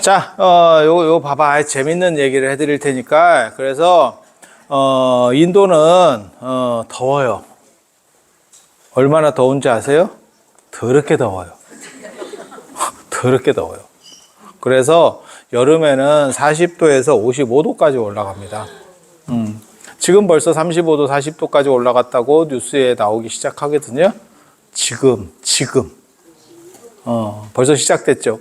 자, 요 봐봐. 재밌는 얘기를 해드릴 테니까. 그래서, 인도는, 더워요. 얼마나 더운지 아세요? 더럽게 더워요. 더럽게 더워요. 그래서 여름에는 40도에서 55도까지 올라갑니다. 지금 벌써 35도, 40도까지 올라갔다고 뉴스에 나오기 시작하거든요. 지금. 벌써 시작됐죠.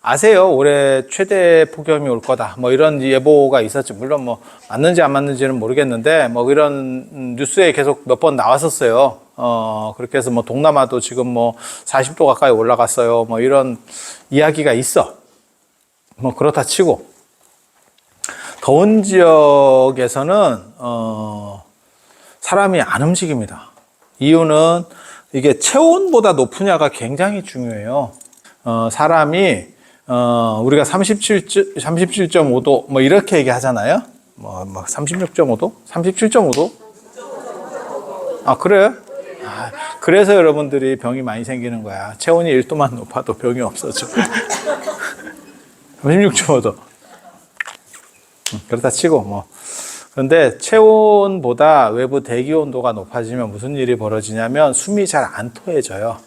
아세요? 올해 최대 폭염이 올 거다. 뭐 이런 예보가 있었죠. 물론 뭐 맞는지 안 맞는지는 모르겠는데 뭐 이런 뉴스에 계속 몇 번 나왔었어요. 그렇게 해서 뭐 동남아도 지금 뭐 40도 가까이 올라갔어요. 뭐 이런 이야기가 있어. 뭐 그렇다 치고 더운 지역에서는 사람이 안 움직입니다. 이유는 이게 체온보다 높으냐가 굉장히 중요해요. 사람이 우리가 37.5도 뭐 이렇게 얘기하잖아요. 뭐 36.5도? 37.5도? 아, 그래요? 그래서 여러분들이 병이 많이 생기는 거야. 체온이 1도만 높아도 병이 없어져. 36.5도. 그렇다 치고 뭐. 그런데 체온보다 외부 대기 온도가 높아지면 무슨 일이 벌어지냐면 숨이 잘 안 토해져요.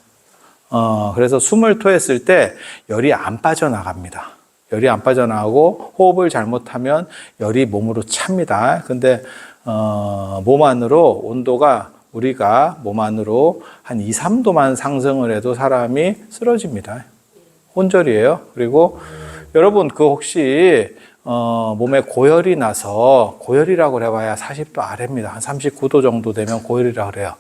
그래서 숨을 토했을 때 열이 안 빠져나갑니다. 열이 안 빠져나가고 호흡을 잘못하면 열이 몸으로 찹니다. 근데 몸 안으로 온도가 우리가 몸 안으로 한 2, 3도만 상승을 해도 사람이 쓰러집니다. 혼절이에요. 그리고 여러분 혹시 몸에 고열이 나서 고열이라고 해봐야 40도 아래입니다. 한 39도 정도 되면 고열이라고 그래요.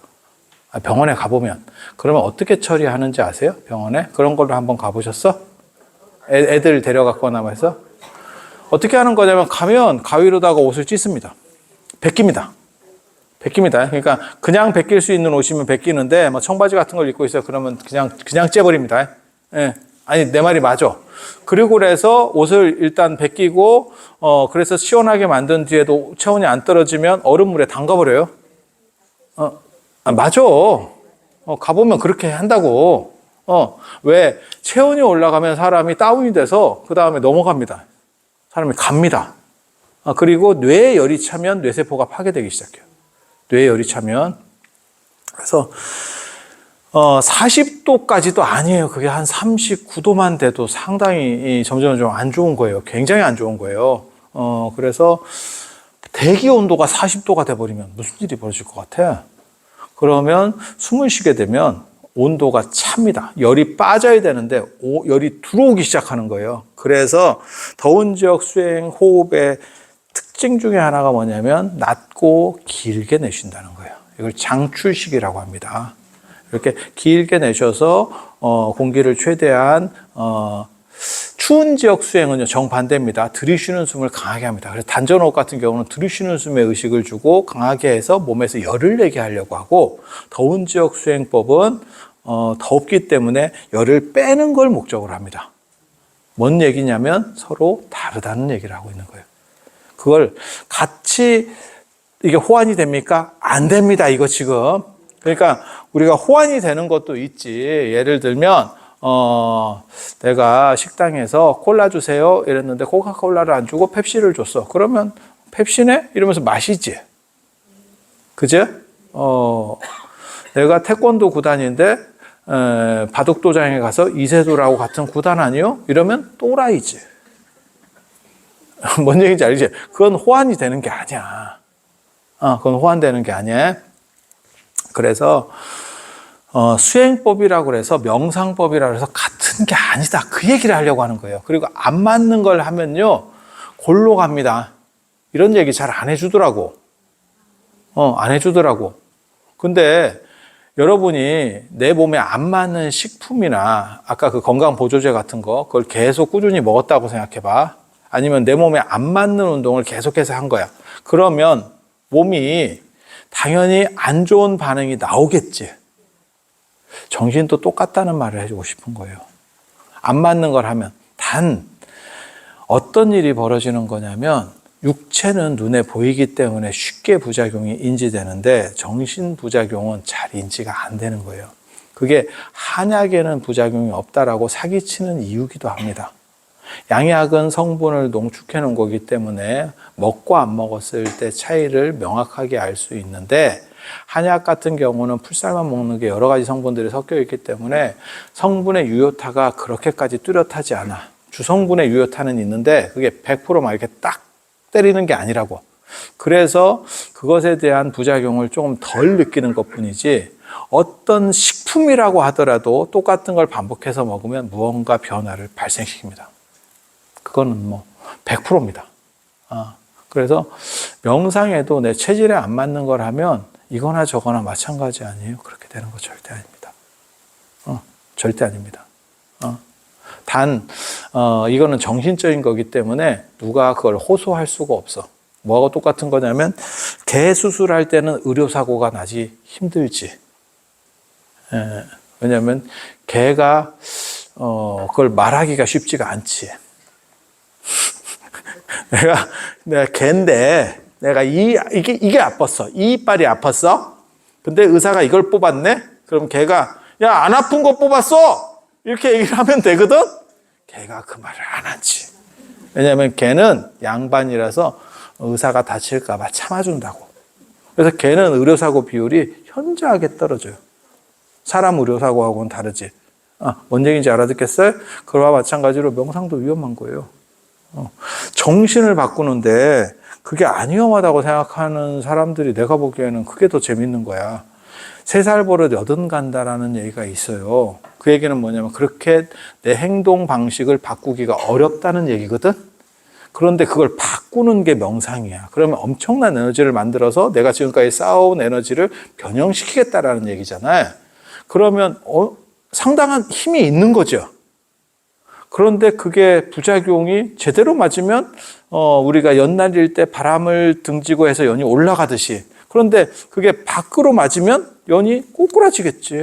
병원에 가보면. 그러면 어떻게 처리하는지 아세요? 병원에? 그런 걸로 한번 가보셨어? 애들 데려갔거나 해서? 어떻게 하는 거냐면 가면 가위로다가 옷을 찢습니다. 벗깁니다. 그러니까 그냥 벗길 수 있는 옷이면 벗기는데 뭐 청바지 같은 걸 입고 있어요. 그러면 그냥 째버립니다. 예. 아니 내 말이 맞아. 그리고 그래서 옷을 일단 벗기고 그래서 시원하게 만든 뒤에도 체온이 안 떨어지면 얼음물에 담가버려요. 맞아. 가보면 그렇게 한다고. 왜? 체온이 올라가면 사람이 다운이 돼서 그 다음에 넘어갑니다. 사람이 갑니다. 그리고 뇌에 열이 차면 뇌세포가 파괴되기 시작해요. 뇌에 열이 차면. 그래서 40도까지도 아니에요. 그게 한 39도만 돼도 상당히 점점 좀 안 좋은 거예요. 굉장히 안 좋은 거예요. 그래서 대기 온도가 40도가 돼버리면 무슨 일이 벌어질 것 같아? 그러면 숨을 쉬게 되면 온도가 찹니다. 열이 빠져야 되는데 열이 들어오기 시작하는 거예요. 그래서 더운 지역 수행 호흡의 특징 중에 하나가 뭐냐면 낮고 길게 내쉰다는 거예요. 이걸 장출식이라고 합니다. 이렇게 길게 내셔서 공기를 최대한 추운 지역 수행은요 정반대입니다. 들이쉬는 숨을 강하게 합니다. 그래서 단전호흡 같은 경우는 들이쉬는 숨에 의식을 주고 강하게 해서 몸에서 열을 내게 하려고 하고, 더운 지역 수행법은 덥기 때문에 열을 빼는 걸 목적으로 합니다. 뭔 얘기냐면 서로 다르다는 얘기를 하고 있는 거예요. 그걸 같이 이게 호환이 됩니까? 안 됩니다. 이거 지금. 그러니까 우리가 호환이 되는 것도 있지. 예를 들면 내가 식당에서 콜라 주세요 이랬는데 코카콜라를 안 주고 펩시를 줬어. 그러면 펩시네? 이러면서 마시지. 그죠? 내가 태권도 구단인데 바둑도장에 가서 이세돌하고 같은 구단 아니요? 이러면 또라이지. 뭔 얘기인지 알지? 그건 호환이 되는 게 아니야. 그건 호환되는 게 아니야. 그래서 수행법이라고 해서 명상법이라고 해서 같은 게 아니다. 그 얘기를 하려고 하는 거예요. 그리고 안 맞는 걸 하면요 골로 갑니다. 이런 얘기 잘 안 해주더라고. 안 해주더라고. 근데 여러분이 내 몸에 안 맞는 식품이나 아까 그 건강보조제 같은 거 그걸 계속 꾸준히 먹었다고 생각해봐. 아니면 내 몸에 안 맞는 운동을 계속해서 한 거야. 그러면 몸이 당연히 안 좋은 반응이 나오겠지. 정신도 똑같다는 말을 해주고 싶은 거예요. 안 맞는 걸 하면. 단 어떤 일이 벌어지는 거냐면 육체는 눈에 보이기 때문에 쉽게 부작용이 인지되는데 정신 부작용은 잘 인지가 안 되는 거예요. 그게 한약에는 부작용이 없다라고 사기치는 이유기도 합니다. 양약은 성분을 농축해 놓은 거기 때문에 먹고 안 먹었을 때 차이를 명확하게 알 수 있는데, 한약 같은 경우는 풀쌀만 먹는 게 여러 가지 성분들이 섞여 있기 때문에 성분의 유효타가 그렇게까지 뚜렷하지 않아. 주성분의 유효타는 있는데 그게 100%막 이렇게 딱 때리는 게 아니라고. 그래서 그것에 대한 부작용을 조금 덜 느끼는 것뿐이지, 어떤 식품이라고 하더라도 똑같은 걸 반복해서 먹으면 무언가 변화를 발생시킵니다. 그거는 뭐 100%입니다. 그래서 명상에도 내 체질에 안 맞는 걸 하면 이거나 저거나 마찬가지 아니에요. 그렇게 되는 거 절대 아닙니다. 절대 아닙니다. 이거는 정신적인 거기 때문에 누가 그걸 호소할 수가 없어. 뭐하고 똑같은 거냐면, 개 수술할 때는 의료사고가 나지 힘들지. 왜냐하면 개가 그걸 말하기가 쉽지가 않지. 내가 개인데 내가 이게 아팠어. 이 이빨이 아팠어. 근데 의사가 이걸 뽑았네. 그럼 개가 야, 안 아픈 거 뽑았어. 이렇게 얘기를 하면 되거든. 개가 그 말을 안 하지. 왜냐하면 개는 양반이라서 의사가 다칠까 봐 참아준다고. 그래서 개는 의료사고 비율이 현저하게 떨어져요. 사람 의료사고하고는 다르지. 뭔 얘기인지 알아듣겠어요? 그와 마찬가지로 명상도 위험한 거예요. 정신을 바꾸는데 그게 안 위험하다고 생각하는 사람들이 내가 보기에는 그게 더 재밌는 거야. 3살 버릇 80 간다라는 얘기가 있어요. 그 얘기는 뭐냐면 그렇게 내 행동 방식을 바꾸기가 어렵다는 얘기거든. 그런데 그걸 바꾸는 게 명상이야. 그러면 엄청난 에너지를 만들어서 내가 지금까지 쌓아온 에너지를 변형시키겠다라는 얘기잖아요. 그러면 상당한 힘이 있는 거죠. 그런데 그게 부작용이 제대로 맞으면 우리가 연 날릴 때 바람을 등지고 해서 연이 올라가듯이, 그런데 그게 밖으로 맞으면 연이 꼬꾸라지겠지.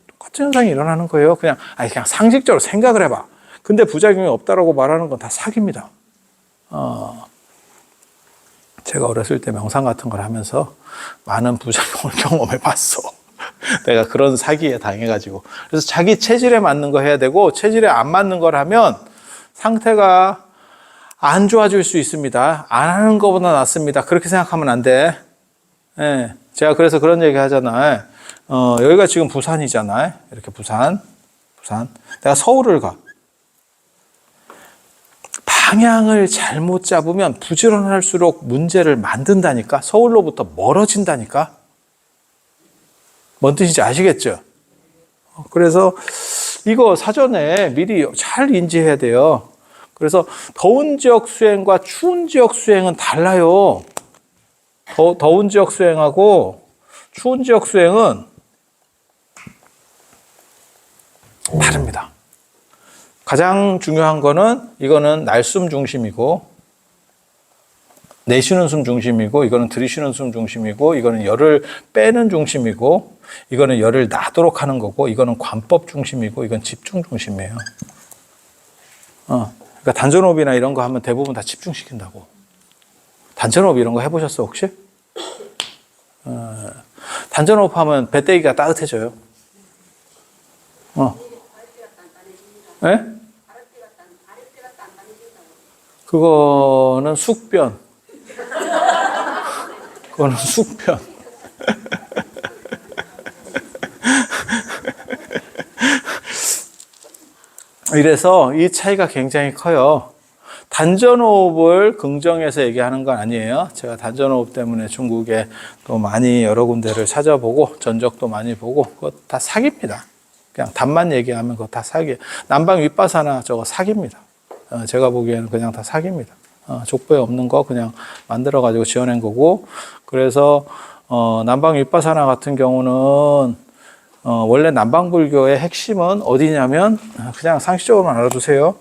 똑같은 현상이 일어나는 거예요. 그냥 상식적으로 생각을 해봐. 근데 부작용이 없다라고 말하는 건 다 사기입니다. 제가 어렸을 때 명상 같은 걸 하면서 많은 부작용을 경험해 봤어. 내가 그런 사기에 당해가지고. 그래서 자기 체질에 맞는 거 해야 되고, 체질에 안 맞는 걸 하면 상태가 안 좋아질 수 있습니다. 안 하는 것보다 낫습니다. 그렇게 생각하면 안 돼. 예, 제가 그래서 그런 얘기 하잖아요. 여기가 지금 부산이잖아요. 이렇게 부산. 내가 서울을 가. 방향을 잘못 잡으면 부지런할수록 문제를 만든다니까. 서울로부터 멀어진다니까. 뭔 뜻인지 아시겠죠? 그래서 이거 사전에 미리 잘 인지해야 돼요. 그래서 더운 지역 수행과 추운 지역 수행은 달라요. 더운 지역 수행하고 추운 지역 수행은 다릅니다. 가장 중요한 거는, 이거는 날숨 중심이고, 내쉬는 숨 중심이고, 이거는 들이쉬는 숨 중심이고, 이거는 열을 빼는 중심이고, 이거는 열을 나도록 하는 거고, 이거는 관법 중심이고, 이건 집중 중심이에요. 그러니까 단전호흡이나 이런 거 하면 대부분 다 집중시킨다고. 단전호흡 이런 거 해보셨어, 혹시? 단전호흡 하면 배때기가 따뜻해져요. 네? 그거는 숙변. 그거는 숙변. 이래서 이 차이가 굉장히 커요. 단전호흡을 긍정해서 얘기하는 건 아니에요. 제가 단전호흡 때문에 중국에 또 많이 여러 군데를 찾아보고 전적도 많이 보고, 그거 다 사기입니다. 그냥 답만 얘기하면 그거 다 사기예요. 남방 윗바사나 저거 사기입니다. 제가 보기에는 그냥 다 사기입니다. 족보에 없는 거 그냥 만들어가지고 지어낸 거고, 그래서 남방 윗바사나 같은 경우는 원래 남방불교의 핵심은 어디냐면, 그냥 상식적으로만 알아두세요.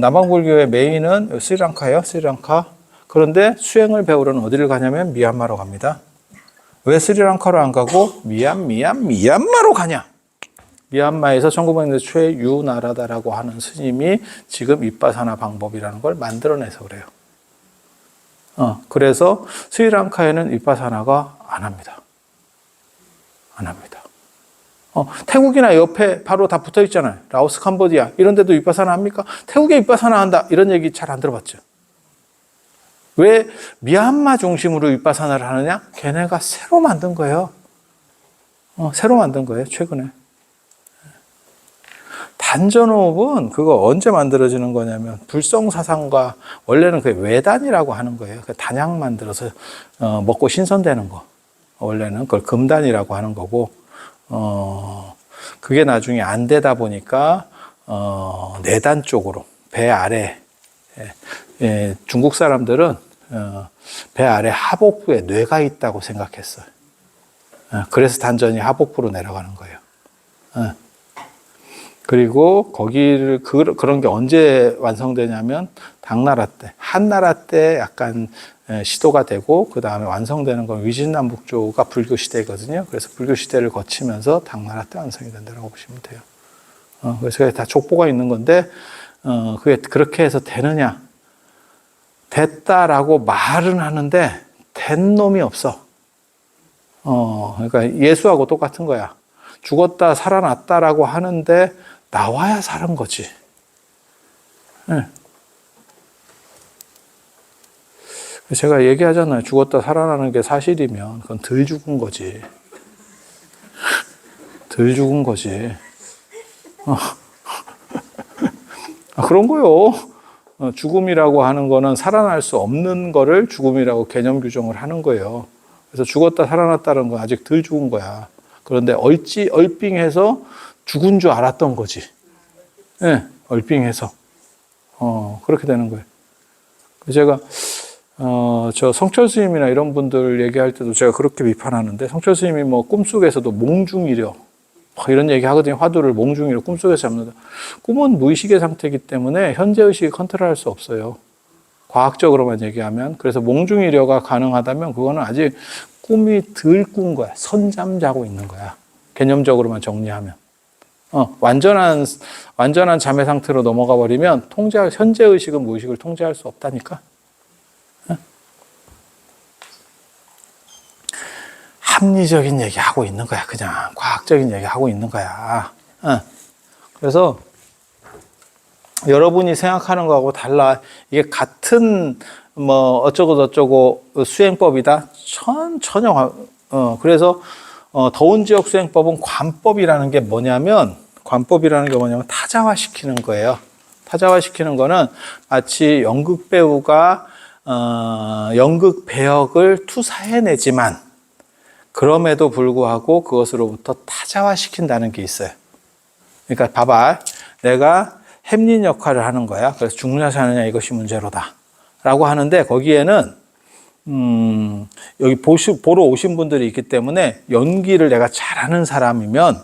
남방불교의 메인은 스리랑카예요. 스리랑카. 그런데 수행을 배우러는 어디를 가냐면 미얀마로 갑니다. 왜 스리랑카로 안 가고 미얀마로 가냐? 미얀마에서 1900년대 초에 유나라다라고 하는 스님이 지금 윗바사나 방법이라는 걸 만들어내서 그래요. 그래서 스리랑카에는 윗바사나가 안 합니다. 안 합니다. 태국이나 옆에 바로 다 붙어 있잖아요. 라오스, 캄보디아 이런 데도 윗바사나 합니까? 태국에 윗바사나 한다 이런 얘기 잘 안 들어봤죠. 왜 미얀마 중심으로 윗바사나를 하느냐? 걔네가 새로 만든 거예요. 새로 만든 거예요, 최근에. 단전호흡은 그거 언제 만들어지는 거냐면 불성사상과 원래는 그 외단이라고 하는 거예요. 그 단약 만들어서 먹고 신선되는 거. 원래는 그걸 금단이라고 하는 거고, 그게 나중에 안 되다 보니까 내단 쪽으로 배 아래, 중국 사람들은 배 아래 하복부에 뇌가 있다고 생각했어요. 그래서 단전이 하복부로 내려가는 거예요. 그리고 거기를 그런 게 언제 완성되냐면 당나라 때, 한나라 때 약간 시도가 되고 그 다음에 완성되는 건 위진남북조가 불교 시대거든요. 그래서 불교 시대를 거치면서 당나라 때 완성이 된다고 보시면 돼요. 그래서 다 족보가 있는 건데 그게 그렇게 해서 되느냐? 됐다라고 말은 하는데 된 놈이 없어. 그러니까 예수하고 똑같은 거야. 죽었다 살아났다라고 하는데 나와야 사는 거지. 네. 제가 얘기하잖아요. 죽었다 살아나는 게 사실이면 그건 덜 죽은 거지. 덜 죽은 거지. 그런 거요. 죽음이라고 하는 거는 살아날 수 없는 거를 죽음이라고 개념 규정을 하는 거예요. 그래서 죽었다 살아났다는 건 아직 덜 죽은 거야. 그런데 얼빙해서 죽은 줄 알았던 거지. 네, 얼빙해서. 그렇게 되는 거예요. 제가, 저 성철 스님이나 이런 분들 얘기할 때도 제가 그렇게 비판하는데, 성철 스님이 뭐 꿈속에서도 몽중이려, 이런 얘기 하거든요. 화두를 몽중이려, 꿈속에서 잡는다. 꿈은 무의식의 상태이기 때문에 현재의식이 컨트롤할 수 없어요. 과학적으로만 얘기하면. 그래서 몽중이려가 가능하다면 그거는 아직 꿈이 덜 꾼 거야. 선잠 자고 있는 거야. 개념적으로만 정리하면. 완전한 잠의 상태로 넘어가 버리면 현재 의식은 무의식을 통제할 수 없다니까. 합리적인 얘기 하고 있는 거야. 그냥 과학적인 얘기 하고 있는 거야. 그래서 여러분이 생각하는 거하고 달라. 이게 같은 뭐 어쩌고 저쩌고 수행법이다. 전혀 그래서 더운 지역 수행법은 관법이라는 게 뭐냐면 타자화시키는 거예요. 타자화시키는 거는 마치 연극 배우가 연극 배역을 투사해내지만 그럼에도 불구하고 그것으로부터 타자화시킨다는 게 있어요. 그러니까 봐봐. 내가 햄린 역할을 하는 거야. 그래서 죽느냐 사느냐 이것이 문제로다. 라고 하는데 거기에는 여기 보러 오신 분들이 있기 때문에 연기를 내가 잘하는 사람이면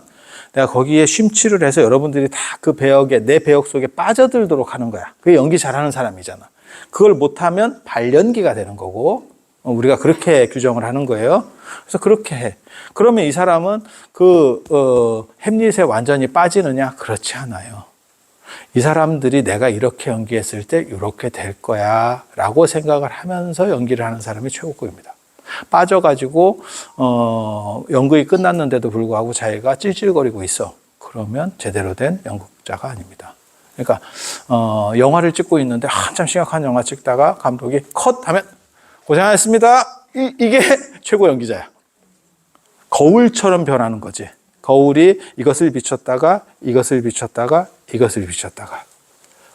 내가 거기에 심취를 해서 여러분들이 다 그 배역에 내 배역 속에 빠져들도록 하는 거야. 그게 연기 잘하는 사람이잖아. 그걸 못하면 발연기가 되는 거고 우리가 그렇게 규정을 하는 거예요. 그래서 그렇게 해. 그러면 이 사람은 햄릿에 완전히 빠지느냐? 그렇지 않아요. 이 사람들이 내가 이렇게 연기했을 때 이렇게 될 거야 라고 생각을 하면서 연기를 하는 사람이 최고급입니다. 빠져가지고 연극이 끝났는데도 불구하고 자기가 찔찔거리고 있어. 그러면 제대로 된 연극자가 아닙니다. 그러니까 영화를 찍고 있는데 한참 심각한 영화 찍다가 감독이 컷 하면 고생하셨습니다. 이게 최고 연기자야. 거울처럼 변하는 거지. 거울이 이것을 비췄다가 이것을 비췄다가 이것을 비췄다가.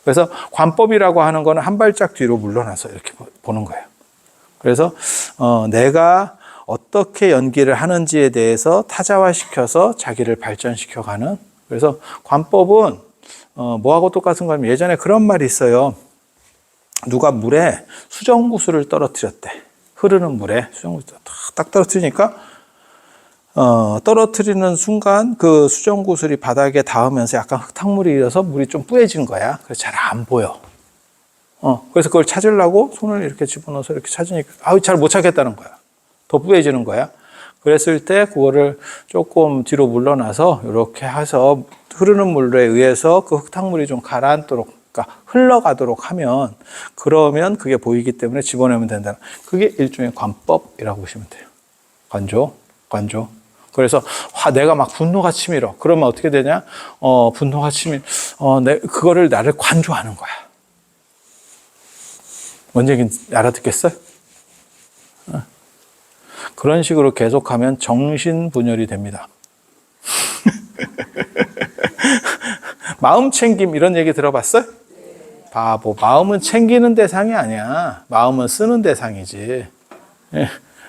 그래서 관법이라고 하는 거는 한 발짝 뒤로 물러나서 이렇게 보는 거예요. 그래서 내가 어떻게 연기를 하는지에 대해서 타자화시켜서 자기를 발전시켜가는. 그래서 관법은 뭐하고 똑같은 거냐면 예전에 그런 말이 있어요. 누가 물에 수정구슬을 떨어뜨렸대. 흐르는 물에 수정구슬을 딱 떨어뜨리니까 떨어뜨리는 순간 그 수정구슬이 바닥에 닿으면서 약간 흙탕물이 일어서 물이 좀 뿌얘진 거야. 그래서 잘 안 보여. 그래서 그걸 찾으려고 손을 이렇게 집어넣어서 이렇게 찾으니까 잘 못 찾겠다는 거야. 더 뿌얘지는 거야. 그랬을 때 그거를 조금 뒤로 물러나서 이렇게 해서 흐르는 물에 의해서 그 흙탕물이 좀 가라앉도록, 그러니까 흘러가도록 하면 그러면 그게 보이기 때문에 집어내면 된다. 그게 일종의 관법이라고 보시면 돼요. 관조. 그래서 내가 막 분노가 치밀어. 그러면 어떻게 되냐? 분노가 그거를 나를 관조하는 거야. 뭔 얘기인지 알아듣겠어요? 그런 식으로 계속하면 정신분열이 됩니다. 마음 챙김 이런 얘기 들어봤어요? 바보. 마음은 챙기는 대상이 아니야. 마음은 쓰는 대상이지.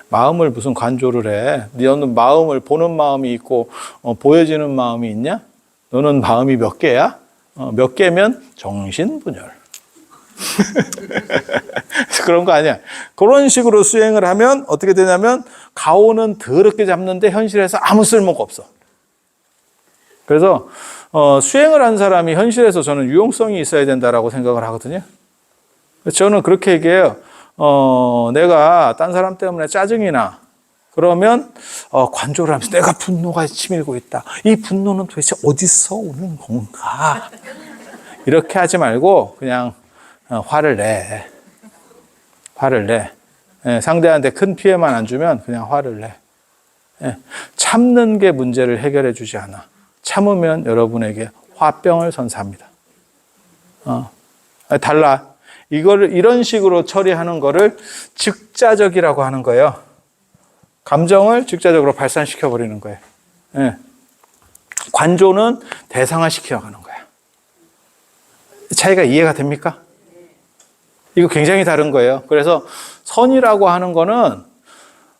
마음을 무슨 관조를 해. 너는 마음을 보는 마음이 있고 보여지는 마음이 있냐? 너는 마음이 몇 개야? 몇 개면 정신분열. 그런 거 아니야. 그런 식으로 수행을 하면 어떻게 되냐면 가오는 더럽게 잡는데 현실에서 아무 쓸모가 없어. 그래서 수행을 한 사람이 현실에서 저는 유용성이 있어야 된다라고 생각을 하거든요. 저는 그렇게 얘기해요. 내가 딴 사람 때문에 짜증이 나. 그러면 관조를 하면서 내가 분노가 치밀고 있다. 이 분노는 도대체 어디서 오는 건가? 이렇게 하지 말고 그냥 화를 내. 화를 내. 상대한테 큰 피해만 안 주면 그냥 화를 내. 참는 게 문제를 해결해 주지 않아. 참으면 여러분에게 화병을 선사합니다. 달라. 이거를 이런 식으로 처리하는 거를 즉자적이라고 하는 거예요. 감정을 즉자적으로 발산시켜 버리는 거예요. 관조는 대상화시켜 가는 거야. 차이가 이해가 됩니까? 이거 굉장히 다른 거예요. 그래서 선이라고 하는 거는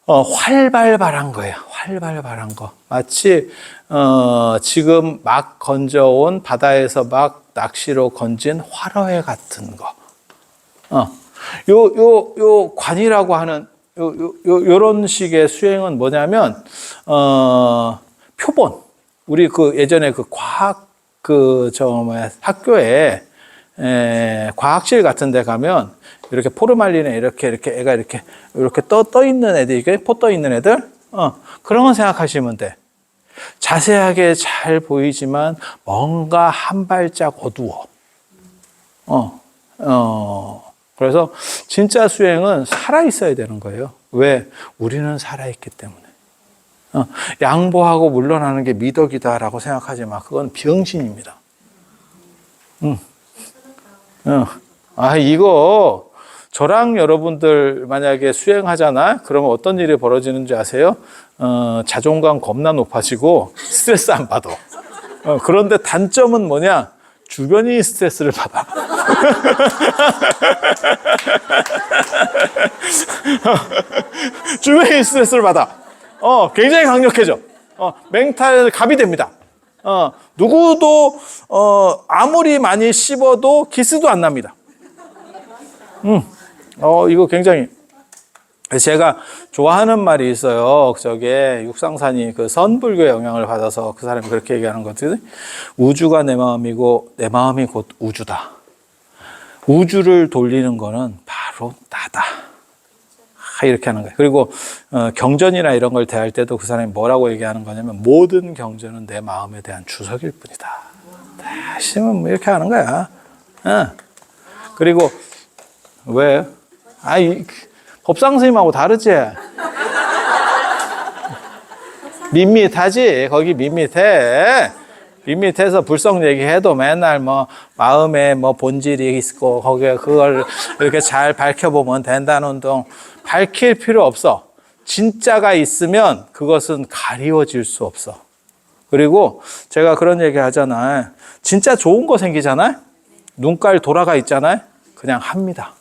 활발발한 거예요. 활발발한 거. 마치 지금 막 건져온 바다에서 막 낚시로 건진 화로회 같은 거. 요 관이라고 하는 요런 식의 수행은 뭐냐면 표본. 우리 예전에 과학 학교에 과학실 같은 데 가면 이렇게 포르말린에 이렇게 애가 이렇게 떠 있는 애들, 이게 포 떠 있는 애들, 그런 건 생각하시면 돼. 자세하게 잘 보이지만 뭔가 한 발짝 어두워. 그래서 진짜 수행은 살아 있어야 되는 거예요. 왜? 우리는 살아 있기 때문에. 양보하고 물러나는 게 미덕이다라고 생각하지 마. 그건 병신입니다. 이거 저랑 여러분들 만약에 수행하잖아? 그러면 어떤 일이 벌어지는지 아세요? 자존감 겁나 높아지고 스트레스 안 받아. 그런데 단점은 뭐냐? 주변이 스트레스를 받아. 주변이 스트레스를 받아. 굉장히 강력해져. 멘탈 갑이 됩니다. 누구도 아무리 많이 씹어도 기스도 안 납니다. 이거 굉장히 제가 좋아하는 말이 있어요. 저게 육상산이 그 선불교의 영향을 받아서 그 사람이 그렇게 얘기하는 거거든요. 우주가 내 마음이고 내 마음이 곧 우주다. 우주를 돌리는 거는 바로 나다. 이렇게 하는 거예요. 그리고 경전이나 이런 걸 대할 때도 그 사람이 뭐라고 얘기하는 거냐면 모든 경전은 내 마음에 대한 주석일 뿐이다. 다시는 뭐 이렇게 하는 거야. 그리고 왜? 법상 스님하고 다르지? 밋밋하지? 거기 밋밋해. 밋밋해서 불성 얘기해도 맨날 뭐 마음에 뭐 본질이 있고 거기에 그걸 이렇게 잘 밝혀보면 된다는 둥. 밝힐 필요 없어. 진짜가 있으면 그것은 가리워질 수 없어. 그리고 제가 그런 얘기 하잖아요. 진짜 좋은 거 생기잖아요. 눈깔 돌아가 있잖아요. 그냥 합니다.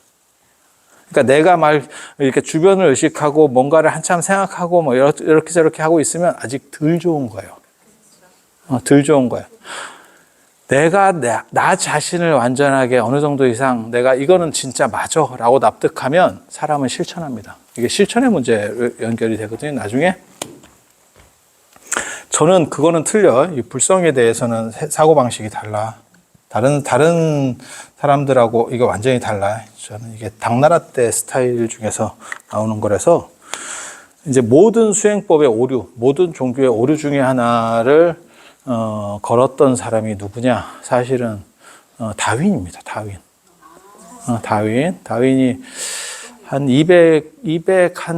그러니까 내가 막 이렇게 주변을 의식하고 뭔가를 한참 생각하고 뭐 이렇게 저렇게 하고 있으면 아직 덜 좋은 거예요. 덜 좋은 거예요. 내가 나 자신을 완전하게 어느 정도 이상 내가 이거는 진짜 맞아 라고 납득하면 사람은 실천합니다. 이게 실천의 문제로 연결이 되거든요. 나중에 저는 그거는 틀려. 이 불성에 대해서는 사고방식이 달라. 다른 사람들하고 이거 완전히 달라. 저는 이게 당나라 때 스타일 중에서 나오는 거라서 이제 모든 수행법의 오류, 모든 종교의 오류 중에 하나를 걸었던 사람이 누구냐? 사실은 다윈입니다. 다윈. 다윈이 한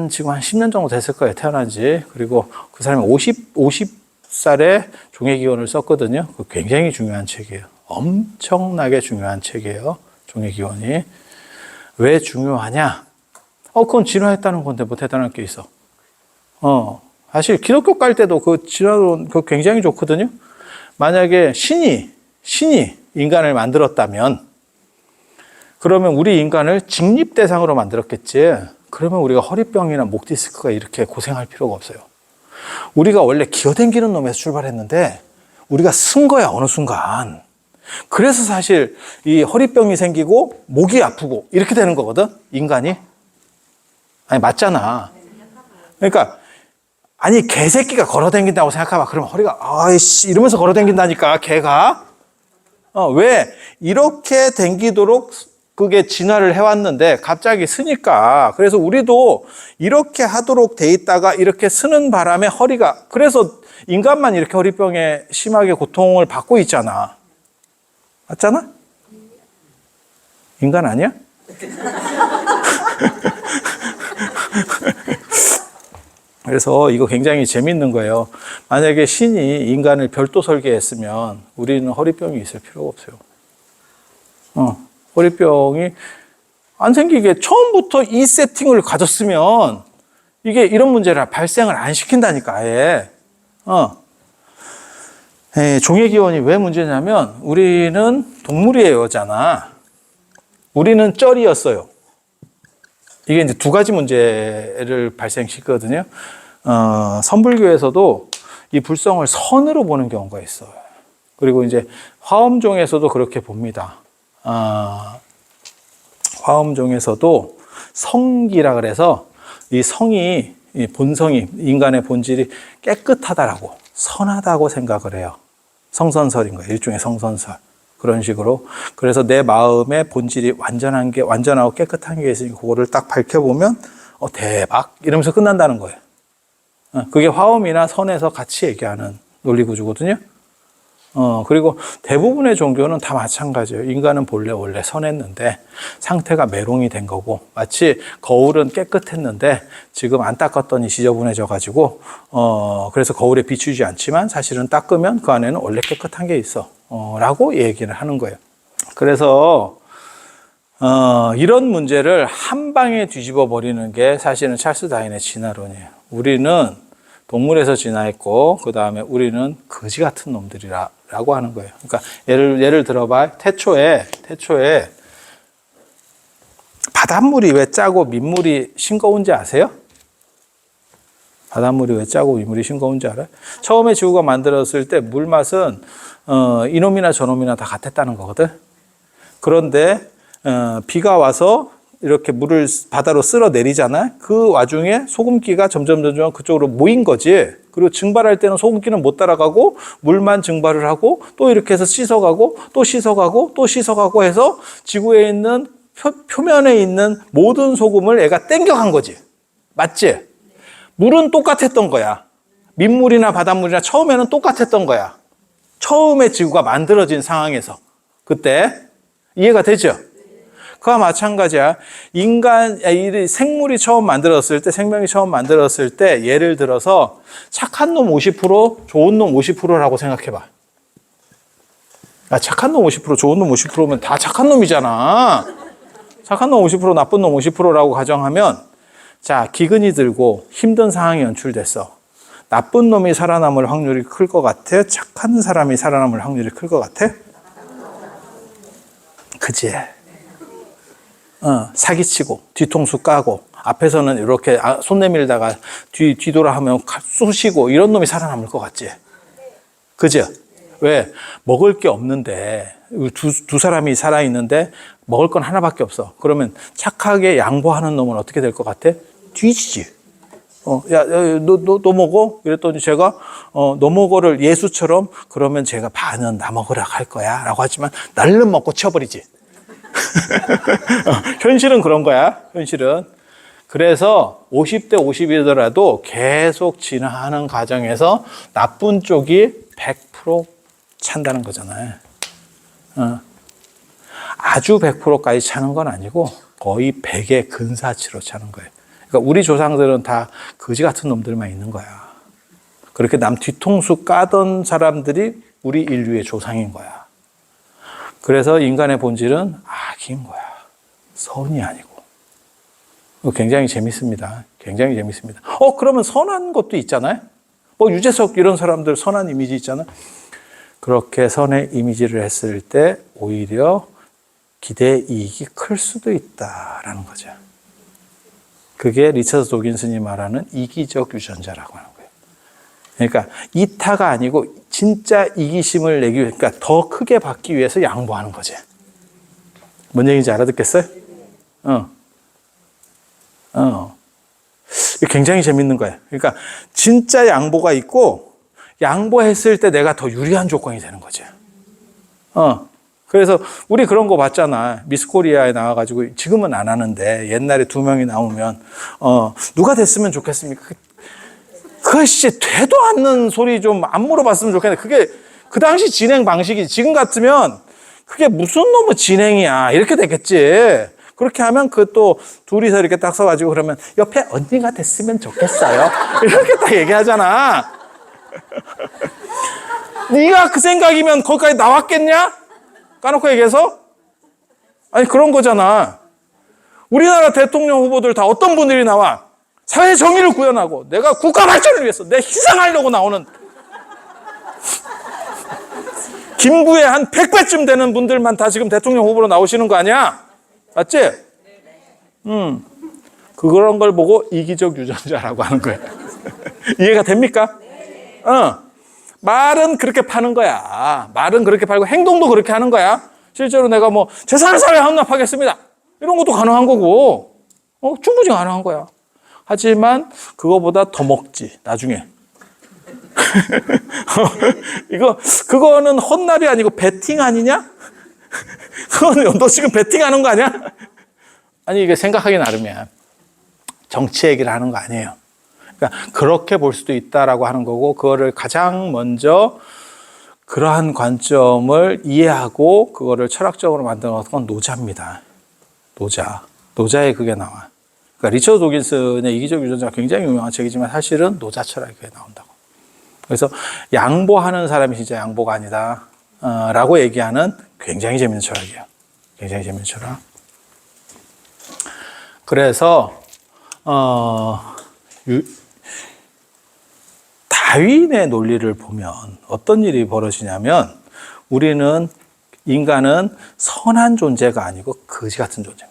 지금 한 10년 정도 됐을 거예요, 태어난 지. 그리고 그 사람이 50살에 종회기원을 썼거든요. 그 굉장히 중요한 책이에요. 엄청나게 중요한 책이에요, 종회기원이. 왜 중요하냐? 그건 진화했다는 건데 뭐 대단할 게 있어. 사실 기독교 깔 때도 그 진화론 그 굉장히 좋거든요. 만약에 신이 인간을 만들었다면, 그러면 우리 인간을 직립 대상으로 만들었겠지. 그러면 우리가 허리병이나 목 디스크가 이렇게 고생할 필요가 없어요. 우리가 원래 기어댕기는 놈에서 출발했는데 우리가 쓴 거야, 어느 순간. 그래서 사실 이 허리병이 생기고 목이 아프고 이렇게 되는 거거든, 인간이. 아니, 맞잖아. 그러니까 아니, 개새끼가 걸어댕긴다고 생각해봐. 그러면 허리가 아이씨 이러면서 걸어댕긴다니까, 개가. 왜 이렇게 댕기도록 그게 진화를 해왔는데 갑자기 쓰니까. 그래서 우리도 이렇게 하도록 돼 있다가 이렇게 쓰는 바람에 허리가, 그래서 인간만 이렇게 허리병에 심하게 고통을 받고 있잖아. 맞잖아? 인간 아니야? 그래서 이거 굉장히 재밌는 거예요. 만약에 신이 인간을 별도 설계했으면 우리는 허리병이 있을 필요가 없어요. 허리병이 안 생기게 처음부터 이 세팅을 가졌으면 이게 이런 문제를 발생을 안 시킨다니까, 아예. 종회기원이 왜 문제냐면 우리는 동물이에요잖아. 우리는 쩔이었어요. 이게 이제 두 가지 문제를 발생시키거든요. 선불교에서도 이 불성을 선으로 보는 경우가 있어요. 그리고 이제 화엄종에서도 그렇게 봅니다. 화엄종에서도 성기라 그래서 이 성이, 이 본성이, 인간의 본질이 깨끗하다라고, 선하다고 생각을 해요. 성선설인 거예요. 일종의 성선설. 그런 식으로. 그래서 내 마음의 본질이 완전하고 깨끗한 게 있으니 그거를 딱 밝혀보면, 대박! 이러면서 끝난다는 거예요. 그게 화엄이나 선에서 같이 얘기하는 논리구조거든요. 그리고 대부분의 종교는 다 마찬가지예요. 인간은 본래 원래 선했는데 상태가 메롱이 된 거고, 마치 거울은 깨끗했는데 지금 안 닦았더니 지저분해져 가지고 그래서 거울에 비추지 않지만 사실은 닦으면 그 안에는 원래 깨끗한 게 있어 라고 얘기를 하는 거예요. 그래서 이런 문제를 한 방에 뒤집어 버리는 게 사실은 찰스 다윈의 진화론이에요. 우리는 동물에서 진화했고 그 다음에 우리는 거지 같은 놈들이라고 하는 거예요. 그러니까 예를 들어봐. 태초에 바닷물이 왜 짜고 민물이 싱거운지 아세요? 바닷물이 왜 짜고 민물이 싱거운지 알아요? 처음에 지구가 만들었을 때 물 맛은 이놈이나 저놈이나 다 같았다는 거거든. 그런데 비가 와서 이렇게 물을 바다로 쓸어 내리잖아요. 그 와중에 소금기가 점점 그쪽으로 모인 거지. 그리고 증발할 때는 소금기는 못 따라가고 물만 증발을 하고 또 이렇게 해서 씻어가고 또 씻어가고 또 씻어가고 해서 지구에 있는 표면에 있는 모든 소금을 애가 땡겨간 거지. 맞지? 물은 똑같았던 거야. 민물이나 바닷물이나 처음에는 똑같았던 거야. 처음에 지구가 만들어진 상황에서. 그때 이해가 되죠? 그와 마찬가지야. 생물이 처음 만들었을 때, 생명이 처음 만들었을 때, 예를 들어서 착한 놈 50%, 좋은 놈 50%라고 생각해봐. 착한 놈 50%, 좋은 놈 50%면 다 착한 놈이잖아. 착한 놈 50%, 나쁜 놈 50%라고 가정하면, 자, 기근이 들고 힘든 상황이 연출됐어. 나쁜 놈이 살아남을 확률이 클 것 같아? 착한 사람이 살아남을 확률이 클 것 같아? 그지? 사기치고 뒤통수 까고 앞에서는 이렇게 손 내밀다가 뒤돌아 하면 쑤시고 이런 놈이 살아남을 것 같지? 그죠? 왜? 먹을 게 없는데 두 사람이 살아있는데 먹을 건 하나밖에 없어. 그러면 착하게 양보하는 놈은 어떻게 될 것 같아? 뒤지지. 야, 너 먹어? 이랬더니 제가 너 먹어를 예수처럼 그러면 제가 반은 나 먹으라 할 거야 라고 하지만 날름 먹고 치워버리지. 현실은 그런 거야. 현실은. 그래서 50대 50이더라도 계속 진화하는 과정에서 나쁜 쪽이 100% 찬다는 거잖아요. 아주 100%까지 차는 건 아니고 거의 100의 근사치로 차는 거예요. 그러니까 우리 조상들은 다 거지 같은 놈들만 있는 거야. 그렇게 남 뒤통수 까던 사람들이 우리 인류의 조상인 거야. 그래서 인간의 본질은 악인 거야. 선이 아니고. 굉장히 재밌습니다. 굉장히 재밌습니다. 그러면 선한 것도 있잖아요. 뭐 유재석 이런 사람들 선한 이미지 있잖아요. 그렇게 선의 이미지를 했을 때 오히려 기대 이익이 클 수도 있다라는 거죠. 그게 리처드 도긴슨이 말하는 이기적 유전자라고 하는 거예요. 그러니까 이타가 아니고 진짜 이기심을 내기 위해, 그러니까 더 크게 받기 위해서 양보하는 거지. 뭔 얘기인지 알아듣겠어요? 굉장히 재밌는 거예요. 그러니까 진짜 양보가 있고 양보했을 때 내가 더 유리한 조건이 되는 거지. 그래서 우리 그런 거 봤잖아. 미스 코리아에 나와가지고 지금은 안 하는데 옛날에 2명이 나오면 누가 됐으면 좋겠습니까? 그것이 되도 않는 소리 좀 안 물어봤으면 좋겠는데 그게 그 당시 진행 방식이 지금 같으면 그게 무슨 놈의 진행이야 이렇게 됐겠지. 그렇게 하면 그 또 둘이서 이렇게 딱 서가지고 그러면 옆에 언니가 됐으면 좋겠어요 이렇게 딱 얘기하잖아. 네가 그 생각이면 거기까지 나왔겠냐? 까놓고 얘기해서? 아니 그런 거잖아. 우리나라 대통령 후보들 다 어떤 분들이 나와? 사회 정의를 구현하고 내가 국가 발전을 위해서 내 희생하려고 나오는 김구의 한 100배쯤 되는 분들만 다 지금 대통령 후보로 나오시는 거 아니야? 맞지? 그런 걸 보고 이기적 유전자라고 하는 거야. 이해가 됩니까? 말은 그렇게 파는 거야. 말은 그렇게 팔고 행동도 그렇게 하는 거야. 실제로 내가 뭐 재산을 사회에 헌납하겠습니다. 이런 것도 가능한 거고 충분히 가능한 거야. 하지만 그거보다 더 먹지 나중에. 그거는 헌납이 아니고 베팅 아니냐? 그거는 너 지금 베팅하는 거 아니야? 아니 이게 생각하기 나름이야. 정치 얘기를 하는 거 아니에요. 그러니까 그렇게 볼 수도 있다라고 하는 거고 그거를 가장 먼저 그러한 관점을 이해하고 그거를 철학적으로 만드는 건 노자입니다. 노자에 그게 나와. 그러니까 리처드 도긴슨의 이기적 유전자가 굉장히 유명한 책이지만 사실은 노자 철학이 그게 나온다고. 그래서 양보하는 사람이 진짜 양보가 아니다 라고 얘기하는 굉장히 재밌는 철학이에요. 굉장히 재밌는 철학. 그래서 다윈의 논리를 보면 어떤 일이 벌어지냐면 인간은 선한 존재가 아니고 거지 같은 존재인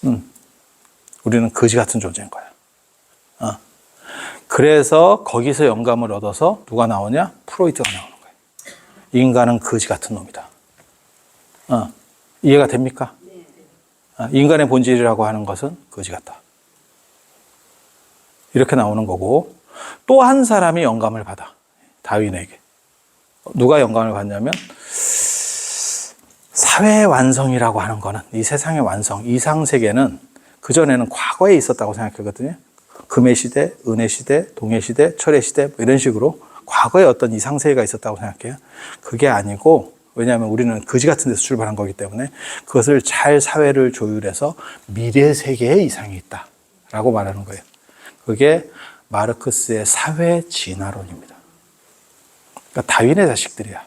거예요. 우리는 거지 같은 존재인 거야. 그래서 거기서 영감을 얻어서 누가 나오냐? 프로이트가 나오는 거예요. 인간은 거지 같은 놈이다. 이해가 됩니까? 인간의 본질이라고 하는 것은 거지 같다. 이렇게 나오는 거고 또 한 사람이 영감을 받아. 다윈에게. 누가 영감을 받냐면 사회의 완성이라고 하는 거는 이 세상의 완성, 이상세계는 그전에는 과거에 있었다고 생각하거든요. 금의 시대, 은의 시대, 동의 시대, 철의 시대 이런 식으로 과거에 어떤 이상세계가 있었다고 생각해요. 그게 아니고 왜냐하면 우리는 거지 같은 데서 출발한 거기 때문에 그것을 잘 사회를 조율해서 미래 세계에 이상이 있다라고 말하는 거예요. 그게 마르크스의 사회 진화론입니다. 그러니까 다윈의 자식들이야.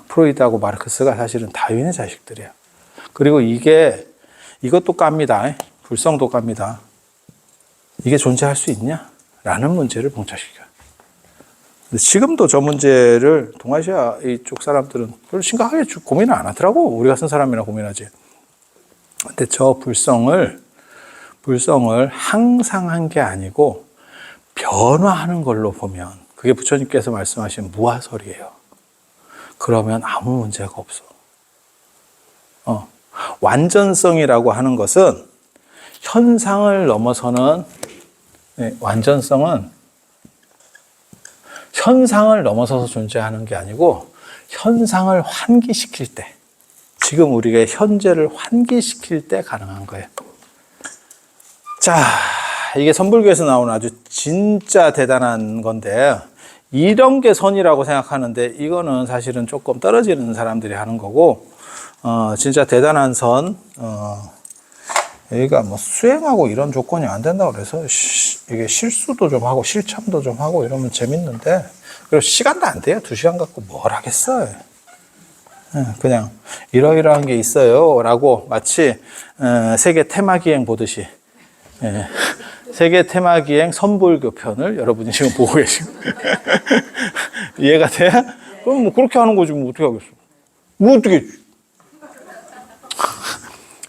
프로이드하고 마르크스가 사실은 다윈의 자식들이야. 그리고 이것도 깝니다. 불성도 깝니다. 이게 존재할 수 있냐? 라는 문제를 봉착시켜요. 근데 지금도 저 문제를 동아시아 이쪽 사람들은 별로 심각하게 고민을 안 하더라고. 우리 같은 사람이나 고민하지. 근데 저 불성을 항상 한 게 아니고 변화하는 걸로 보면 그게 부처님께서 말씀하신 무화설이에요. 그러면 아무 문제가 없어. 완전성이라고 하는 것은 현상을 넘어서는 완전성은 현상을 넘어서서 존재하는 게 아니고 현상을 환기시킬 때 지금 우리가 현재를 환기시킬 때 가능한 거예요. 자, 이게 선불교에서 나오는 아주 진짜 대단한 건데 이런 게 선이라고 생각하는데 이거는 사실은 조금 떨어지는 사람들이 하는 거고 진짜 대단한 선, 여기가 뭐 수행하고 이런 조건이 안 된다고 그래서 이게 실수도 좀 하고 실참도 좀 하고 이러면 재밌는데, 그리고 시간도 안 돼요. 2시간 갖고 뭘 하겠어요. 그냥 이러이러한 게 있어요 라고 마치 세계 테마기행 보듯이, 세계 테마기행 선불교 편을 여러분이 지금 보고 계시고 이해가 돼? 그럼 뭐 그렇게 하는 거지 뭐 어떻게 하겠어. 뭐 어떻게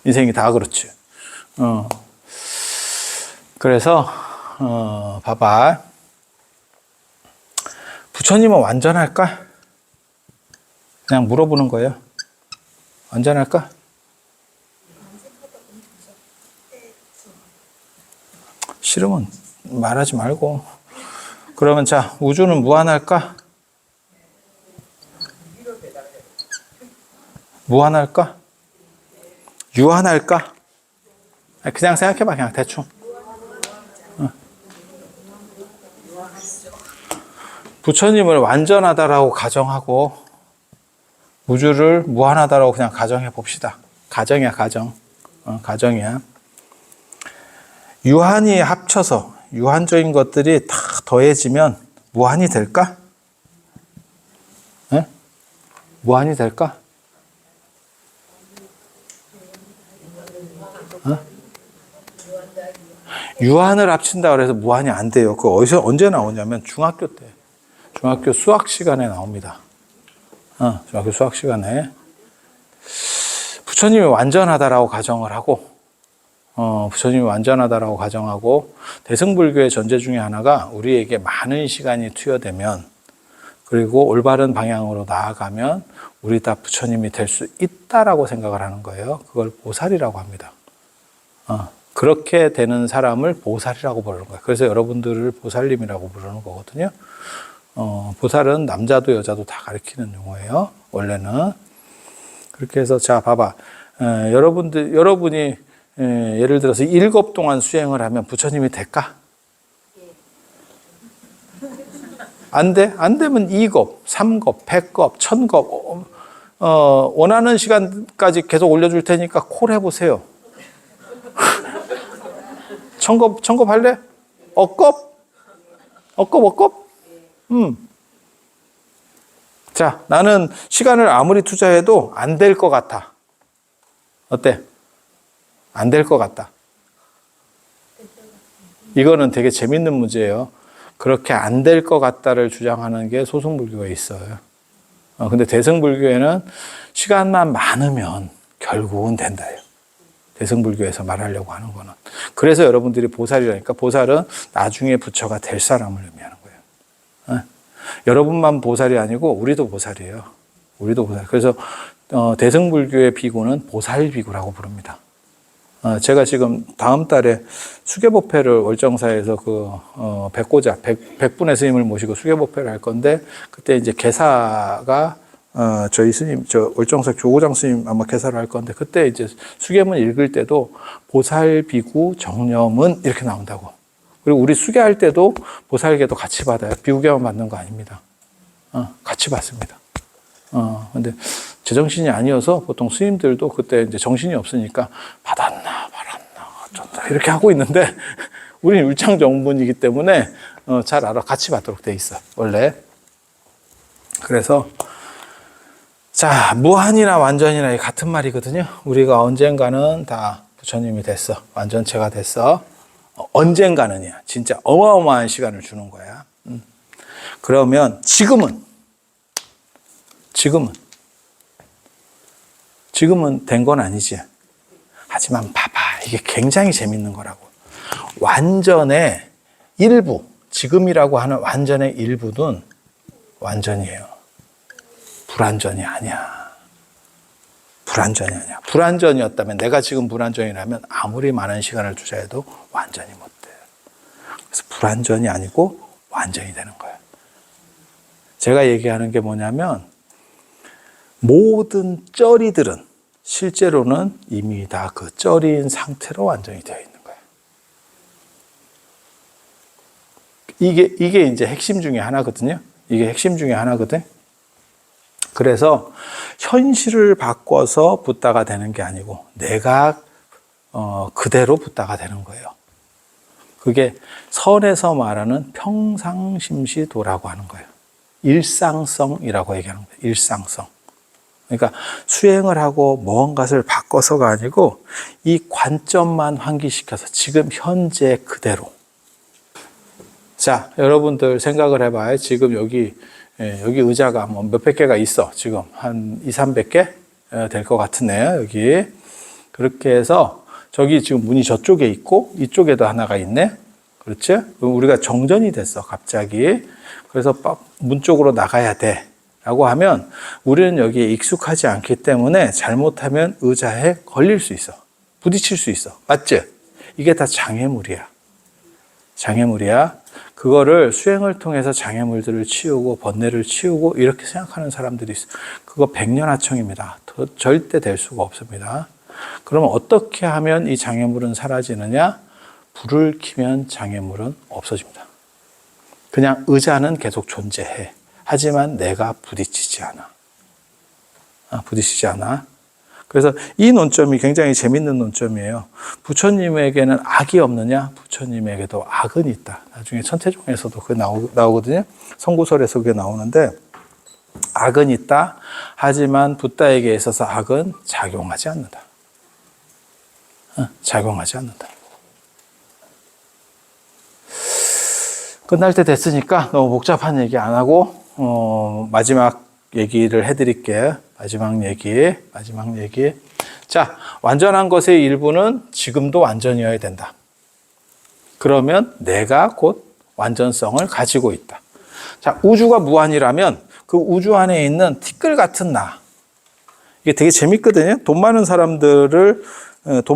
인생이 다 그렇지. 그래서 봐봐. 부처님은 완전할까? 그냥 물어보는 거예요. 완전할까? 싫으면 말하지 말고. 그러면 자, 우주는 무한할까? 무한할까? 유한할까? 그냥 생각해봐. 그냥 대충. 부처님을 완전하다라고 가정하고 우주를 무한하다라고 그냥 가정해 봅시다. 가정이야, 가정. 가정이야. 유한이 합쳐서 유한적인 것들이 다 더해지면 무한이 될까? 네? 무한이 될까? 유한을 합친다 그래서 무한이 안 돼요. 그거 어디서 언제 나오냐면 중학교 때. 중학교 수학 시간에 나옵니다. 중학교 수학 시간에 부처님이 완전하다라고 가정을 하고, 부처님이 완전하다라고 가정하고, 대승불교의 전제 중에 하나가 우리에게 많은 시간이 투여되면, 그리고 올바른 방향으로 나아가면 우리 다 부처님이 될 수 있다라고 생각을 하는 거예요. 그걸 보살이라고 합니다. 그렇게 되는 사람을 보살이라고 부르는 거예요. 그래서 여러분들을 보살님이라고 부르는 거거든요. 보살은 남자도 여자도 다 가리키는 용어예요. 원래는. 그렇게 해서 자 봐봐. 여러분이 예를 들어서 7급 동안 수행을 하면 부처님이 될까? 안 돼? 안 되면 2급, 3급, 100급, 1000급 원하는 시간까지 계속 올려줄 테니까 콜 해보세요. 1000급 할래? 억급? 억급? 자, 나는 시간을 아무리 투자해도 안 될 것 같아. 어때? 안 될 것 같다. 이거는 되게 재밌는 문제예요. 그렇게 안 될 것 같다를 주장하는 게 소승불교에 있어요. 근데 대승불교에는 시간만 많으면 결국은 된다요. 대승불교에서 말하려고 하는 거는. 그래서 여러분들이 보살이라니까, 보살은 나중에 부처가 될 사람을 의미하는 거예요. 여러분만 보살이 아니고 우리도 보살이에요. 우리도 보살. 그래서 대승불교의 비구는 보살비구라고 부릅니다. 제가 지금 다음 달에 수계법회를 월정사에서 백고자, 백분의 스님을 모시고 수계법회를 할 건데, 그때 이제 개사가 저희 스님, 월정사 교고장 스님 아마 개사를 할 건데, 그때 이제 수계문 읽을 때도 보살비구 정념은 이렇게 나온다고. 그리고 우리 수계할 때도 보살계도 같이 받아요. 비구계만 받는 거 아닙니다. 같이 받습니다. 근데 제정신이 아니어서 보통 스님들도 그때 이제 정신이 없으니까 받았나, 어쩐다, 이렇게 하고 있는데, 우리는 율창정분이기 때문에 잘 알아. 같이 받도록 돼 있어, 원래. 그래서, 자, 무한이나 완전이나 같은 말이거든요. 우리가 언젠가는 다 부처님이 됐어. 완전체가 됐어. 언젠가는이야. 진짜 어마어마한 시간을 주는 거야. 그러면 지금은 된 건 아니지. 하지만 봐봐. 이게 굉장히 재밌는 거라고. 완전의 일부, 지금이라고 하는 완전의 일부는 완전이에요. 불완전이 아니야. 불완전이 아니야. 불완전이었다면, 내가 지금 불완전이라면 아무리 많은 시간을 투자해도 완전히 못 돼. 그래서 불완전이 아니고 완전이 되는 거야. 제가 얘기하는 게 뭐냐면, 모든 쩌리들은 실제로는 이미 다 그 쩌리인 상태로 완전히 되어 있는 거예요. 이게 이제 핵심 중에 하나거든요. 이게 핵심 중에 하나거든. 그래서 현실을 바꿔서 붓다가 되는 게 아니고 내가 그대로 붓다가 되는 거예요. 그게 선에서 말하는 평상심시도라고 하는 거예요. 일상성이라고 얘기하는 거예요. 일상성. 그러니까 수행을 하고 무언가를 바꿔서가 아니고 이 관점만 환기시켜서 지금 현재 그대로. 자, 여러분들 생각을 해봐요. 지금 여기 의자가 뭐 몇백 개가 있어. 지금 한 200~300개 될 것 같으네요. 여기. 그렇게 해서 저기 지금 문이 저쪽에 있고 이쪽에도 하나가 있네. 그렇지? 우리가 정전이 됐어. 갑자기. 그래서 문 쪽으로 나가야 돼. 라고 하면 우리는 여기에 익숙하지 않기 때문에 잘못하면 의자에 걸릴 수 있어. 부딪힐 수 있어. 맞지? 이게 다 장애물이야. 장애물이야. 그거를 수행을 통해서 장애물들을 치우고 번뇌를 치우고 이렇게 생각하는 사람들이 있어. 그거 백년하청입니다. 절대 될 수가 없습니다. 그러면 어떻게 하면 이 장애물은 사라지느냐? 불을 켜면 장애물은 없어집니다. 그냥 의자는 계속 존재해. 하지만 내가 부딪히지 않아. 부딪히지 않아. 그래서 이 논점이 굉장히 재밌는 논점이에요. 부처님에게는 악이 없느냐? 부처님에게도 악은 있다. 나중에 천태종에서도 그게 나오거든요. 성구설에서 그게 나오는데 악은 있다. 하지만 붓다에게 있어서 악은 작용하지 않는다. 작용하지 않는다. 끝날 때 됐으니까 너무 복잡한 얘기 안 하고 마지막 얘기를 해드릴게요. 마지막 얘기. 자, 완전한 것의 일부는 지금도 완전이어야 된다. 그러면 내가 곧 완전성을 가지고 있다. 자, 우주가 무한이라면 그 우주 안에 있는 티끌 같은 나. 이게 되게 재밌거든요. 돈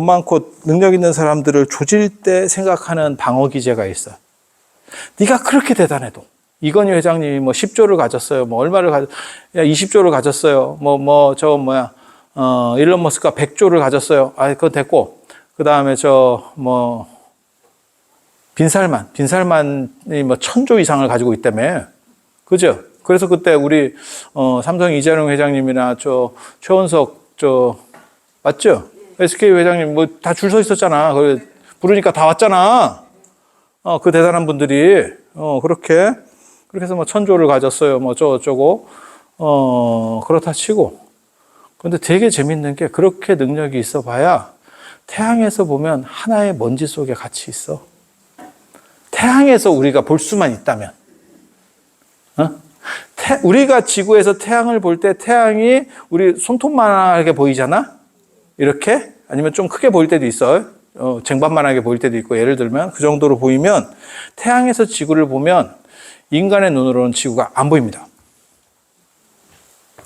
많고 능력 있는 사람들을 조질 때 생각하는 방어 기제가 있어. 네가 그렇게 대단해도 이건희 회장님이 뭐 10조를 가졌어요. 뭐 얼마를 20조를 가졌어요. 일론 머스크가 100조를 가졌어요. 그거 됐고. 그 다음에 빈살만이 뭐 1000조 이상을 가지고 있다며. 그죠? 그래서 그때 우리, 삼성 이재용 회장님이나 최원석, 맞죠? SK 회장님 뭐 다 줄 서 있었잖아. 부르니까 다 왔잖아. 그 대단한 분들이, 그렇게 해서 뭐 1000조를 가졌어요. 뭐 어쩌고, 그렇다 치고. 근데 되게 재밌는 게 그렇게 능력이 있어 봐야 태양에서 보면 하나의 먼지 속에 같이 있어. 태양에서 우리가 볼 수만 있다면. 우리가 지구에서 태양을 볼 때 태양이 우리 손톱만하게 보이잖아? 이렇게? 아니면 좀 크게 보일 때도 있어요. 쟁반만하게 보일 때도 있고, 예를 들면 그 정도로 보이면 태양에서 지구를 보면 인간의 눈으로는 지구가 안 보입니다.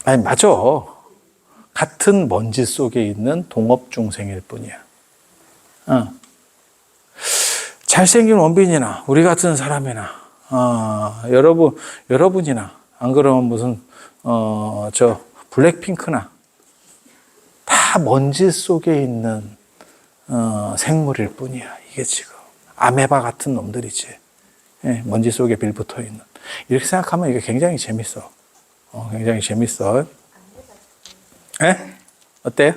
아니, 맞아. 같은 먼지 속에 있는 동업중생일 뿐이야. 잘생긴 원빈이나 우리 같은 사람이나 여러분이나 안 그러면 무슨 블랙핑크나 다 먼지 속에 있는 생물일 뿐이야. 이게 지금 아메바 같은 놈들이지. 예, 먼지 속에 빌붙어 있는. 이렇게 생각하면 이게 굉장히 재밌어. 굉장히 재밌어. 예? 어때요?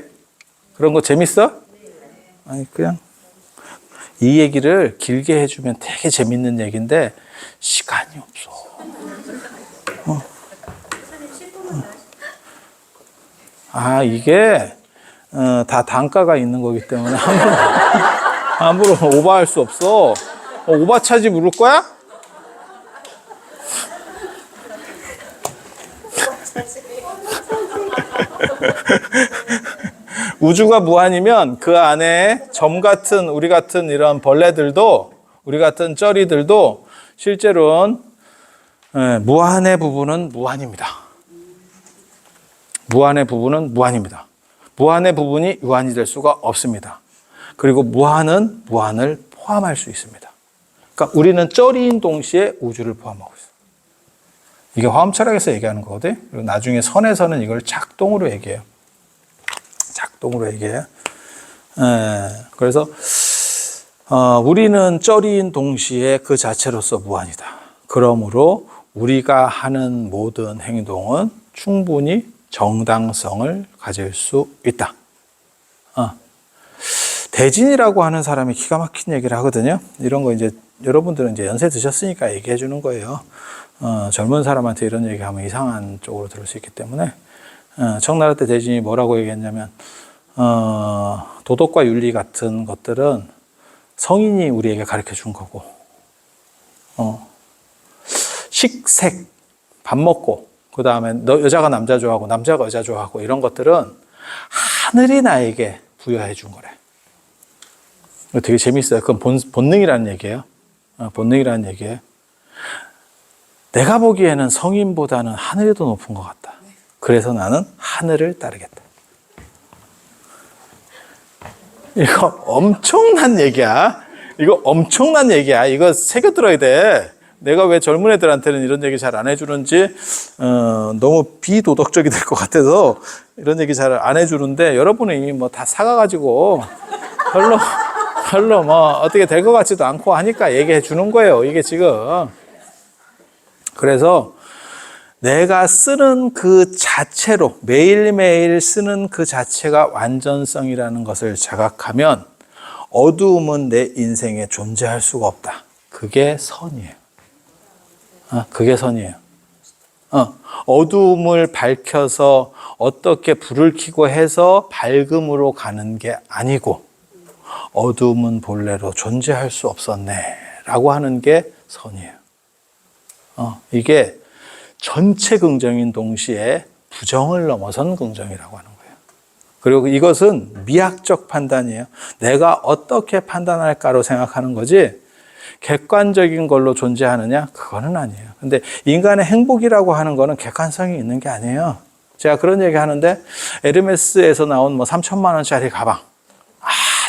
그런 거 재밌어? 아니, 그냥 이 얘기를 길게 해주면 되게 재밌는 얘기인데 시간이 없어. 이게 다 단가가 있는 거기 때문에 함부로 오버할 수 없어. 오버 차지 물을 거야? 우주가 무한이면 그 안에 점 같은 우리 같은 이런 벌레들도 우리 같은 쩌리들도 실제로는 무한의 부분은 무한입니다. 무한의 부분은 무한입니다. 무한의 부분이 유한이 될 수가 없습니다. 그리고 무한은 무한을 포함할 수 있습니다. 그러니까 우리는 쩌리인 동시에 우주를 포함하고 있어요. 이게 화엄철학에서 얘기하는 거거든. 그리고 나중에 선에서는 이걸 작동으로 얘기해요. 작동으로 얘기해요. 그래서 우리는 쩌리인 동시에 그 자체로서 무한이다. 그러므로 우리가 하는 모든 행동은 충분히 정당성을 가질 수 있다. 대진이라고 하는 사람이 기가 막힌 얘기를 하거든요. 이런 거 이제 여러분들은 이제 연세 드셨으니까 얘기해 주는 거예요. 젊은 사람한테 이런 얘기하면 이상한 쪽으로 들을 수 있기 때문에. 청나라 때 대진이 뭐라고 얘기했냐면, 도덕과 윤리 같은 것들은 성인이 우리에게 가르쳐 준 거고, 식색, 밥 먹고, 그 다음에 너 여자가 남자 좋아하고 남자가 여자 좋아하고 이런 것들은 하늘이 나에게 부여해 준 거래. 되게 재밌어요. 그건 본능이라는 얘기예요. 본능이라는 얘기예요. 내가 보기에는 성인보다는 하늘이 더 높은 것 같다. 그래서 나는 하늘을 따르겠다. 이거 엄청난 얘기야. 이거 엄청난 얘기야. 이거 새겨들어야 돼. 내가 왜 젊은 애들한테는 이런 얘기 잘 안 해주는지 너무 비도덕적이 될 것 같아서 이런 얘기 잘 안 해주는데, 여러분은 이미 뭐 다 사가가지고 별로 뭐 어떻게 될 것 같지도 않고 하니까 얘기해 주는 거예요. 이게 지금. 그래서 내가 쓰는 그 자체로, 매일매일 쓰는 그 자체가 완전성이라는 것을 자각하면 어두움은 내 인생에 존재할 수가 없다. 그게 선이에요. 그게 선이에요. 어두움을 밝혀서 어떻게 불을 켜고 해서 밝음으로 가는 게 아니고, 어두움은 본래로 존재할 수 없었네 라고 하는 게 선이에요. 이게 전체 긍정인 동시에 부정을 넘어선 긍정이라고 하는 거예요. 그리고 이것은 미학적 판단이에요. 내가 어떻게 판단할까로 생각하는 거지, 객관적인 걸로 존재하느냐? 그거는 아니에요. 근데 인간의 행복이라고 하는 거는 객관성이 있는 게 아니에요. 제가 그런 얘기 하는데, 에르메스에서 나온 뭐 3천만 원짜리 가방.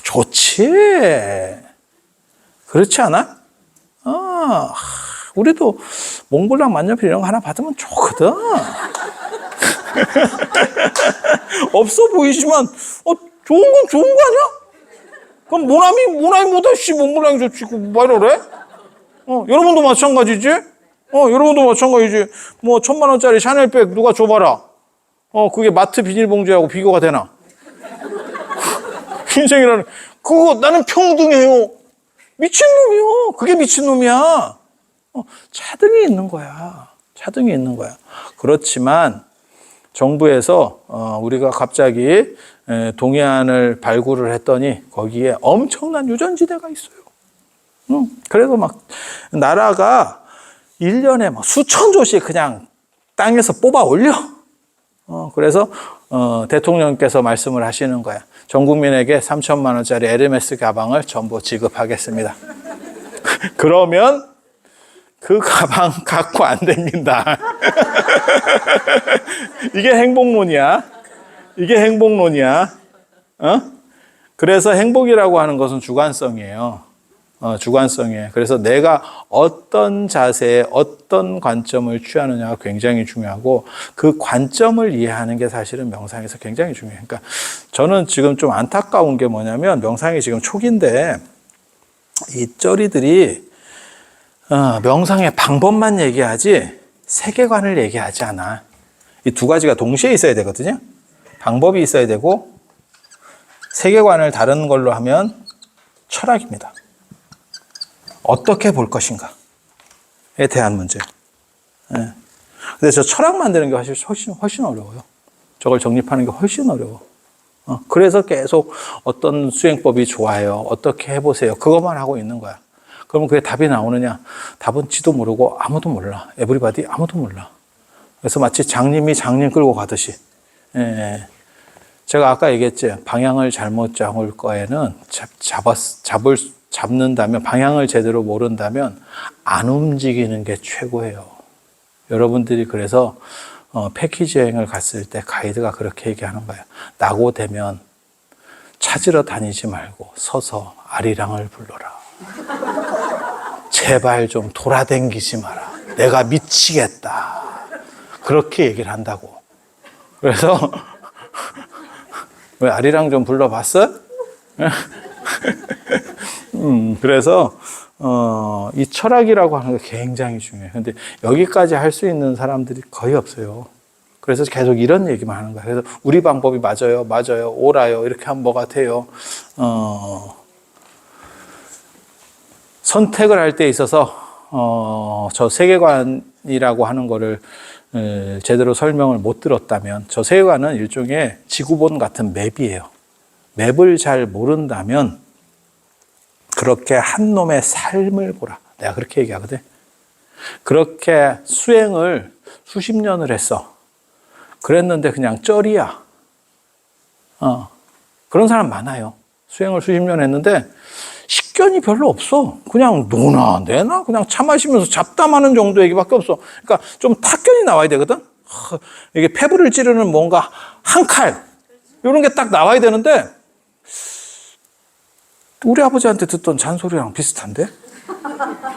좋지. 그렇지 않아? 우리도 몽블랑 만년필 이런 거 하나 받으면 좋거든. 없어 보이지만, 좋은 건 좋은 거 아니야? 그럼 모나미 못하시 몽블랑이 좋지. 말을 해? 여러분도 마찬가지지? 여러분도 마찬가지지. 뭐, 1,000만 원짜리 샤넬백 누가 줘봐라. 그게 마트 비닐봉지하고 비교가 되나? 인생이라는, 그거 나는 평등해요. 미친놈이요. 그게 미친놈이야. 차등이 있는 거야. 차등이 있는 거야. 그렇지만 정부에서 우리가 갑자기 동해안을 발굴을 했더니 거기에 엄청난 유전지대가 있어요. 그래서 막 나라가 1년에 막 수천 조씩 그냥 땅에서 뽑아 올려. 그래서 대통령께서 말씀을 하시는 거야. 전 국민에게 3천만 원짜리 에르메스 가방을 전부 지급하겠습니다. 그러면 그 가방 갖고 안 다닌다. 이게 행복론이야. 이게 행복론이야. 그래서 행복이라고 하는 것은 주관성이에요. 주관성이에요. 그래서 내가 어떤 자세에 어떤 관점을 취하느냐가 굉장히 중요하고, 그 관점을 이해하는 게 사실은 명상에서 굉장히 중요해요. 그러니까 저는 지금 좀 안타까운 게 뭐냐면, 명상이 지금 초기인데 이 쩌리들이 명상의 방법만 얘기하지 세계관을 얘기하지 않아. 이 두 가지가 동시에 있어야 되거든요. 방법이 있어야 되고, 세계관을 다른 걸로 하면 철학입니다. 어떻게 볼 것인가에 대한 문제. 근데 저 철학 만드는 게 훨씬 어려워요. 저걸 정립하는 게 훨씬 어려워. 그래서 계속 어떤 수행법이 좋아요. 어떻게 해보세요. 그것만 하고 있는 거야. 그러면 그게 답이 나오느냐? 답은 지도 모르고 아무도 몰라. 에브리바디 아무도 몰라. 그래서 마치 장님이 장님 끌고 가듯이. 제가 아까 얘기했지. 방향을 잘못 잡을 거에는 잡는다면, 방향을 제대로 모른다면 안 움직이는 게 최고예요. 여러분들이 그래서 패키지 여행을 갔을 때 가이드가 그렇게 얘기하는 거예요. 낙오되면 찾으러 다니지 말고 서서 아리랑을 불러라. 제발 좀 돌아다니지 마라. 내가 미치겠다. 그렇게 얘기를 한다고. 그래서 왜 아리랑 좀 불러봤어? 그래서 이 철학이라고 하는 게 굉장히 중요해요. 근데 여기까지 할 수 있는 사람들이 거의 없어요. 그래서 계속 이런 얘기만 하는 거야. 그래서 우리 방법이 맞아요, 맞아요, 옳아요. 이렇게 하면 뭐가 돼요? 선택을 할 때 있어서 저 세계관이라고 하는 거를 제대로 설명을 못 들었다면, 저 세계관은 일종의 지구본 같은 맵이에요. 맵을 잘 모른다면 그렇게 한 놈의 삶을 보라. 내가 그렇게 얘기하거든. 그렇게 수행을 수십 년을 했어. 그랬는데 그냥 쩔이야. 그런 사람 많아요. 수행을 수십 년 했는데 식견이 별로 없어. 그냥 노나 내나 그냥 차 마시면서 잡담하는 정도 얘기밖에 없어. 그러니까 좀 탁견이 나와야 되거든. 이게 폐부를 찌르는 뭔가 한 칼 이런 게 딱 나와야 되는데 우리 아버지한테 듣던 잔소리랑 비슷한데?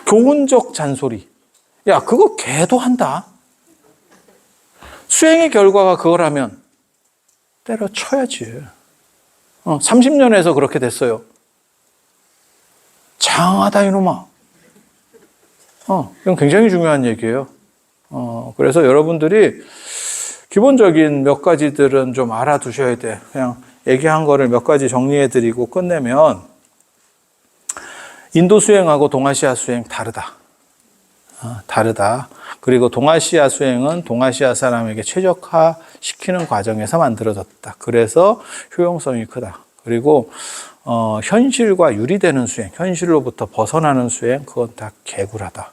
교훈적 잔소리. 야, 그거 걔도 한다. 수행의 결과가 그거라면 때려쳐야지. 30년 해서 그렇게 됐어요. 장하다 이놈아. 이건 굉장히 중요한 얘기예요. 그래서 여러분들이 기본적인 몇 가지들은 좀 알아두셔야 돼. 그냥 얘기한 거를 몇 가지 정리해드리고 끝내면 인도 수행하고 동아시아 수행 다르다. 다르다. 그리고 동아시아 수행은 동아시아 사람에게 최적화시키는 과정에서 만들어졌다. 그래서 효용성이 크다. 그리고 현실과 유리되는 수행, 현실로부터 벗어나는 수행, 그건 다 개구라다.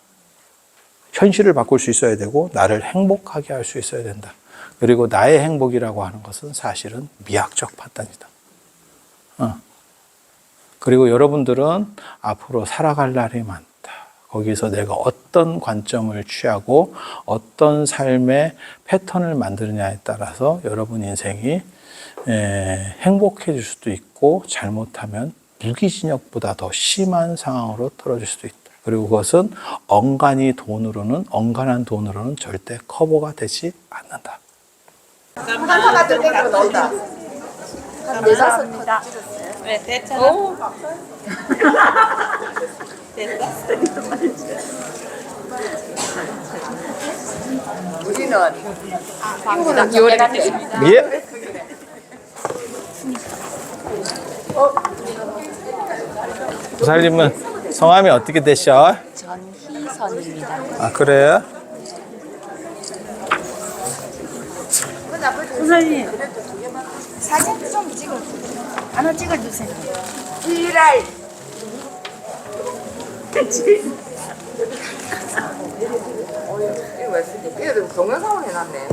현실을 바꿀 수 있어야 되고 나를 행복하게 할 수 있어야 된다. 그리고 나의 행복이라고 하는 것은 사실은 미학적 판단이다. 그리고 여러분들은 앞으로 살아갈 날이 많다. 거기서 내가 어떤 관점을 취하고 어떤 삶의 패턴을 만드느냐에 따라서 여러분 인생이 행복해질 수도 있고 잘못하면 무기징역보다 더 심한 상황으로 떨어질 수도 있다. 그리고 그것은 엉간한 돈으로는 절대 커버가 되지 않는다. 한타 같은 데로 넣는다. 감사합니다. 네, 됐잖아. 우리는 친구는 요리한테. 예. 부사님은 성함이 어떻게 되셔? 전희선입니다. 아, 그래요? 선생님, 사진 좀 하나 찍어주세요. 지랄. 이거 왜 쓰지? 이거 동영상을 해놨네.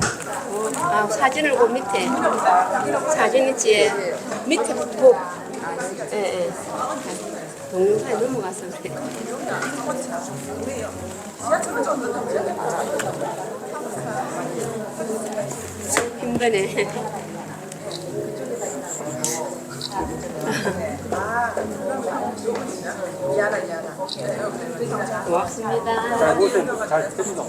아, 사진을 그 밑에 사진 있지 밑에 보. 예. 동영상에 넘어가서 그래. 힘드네. 고맙습니다. 잘 듭니다.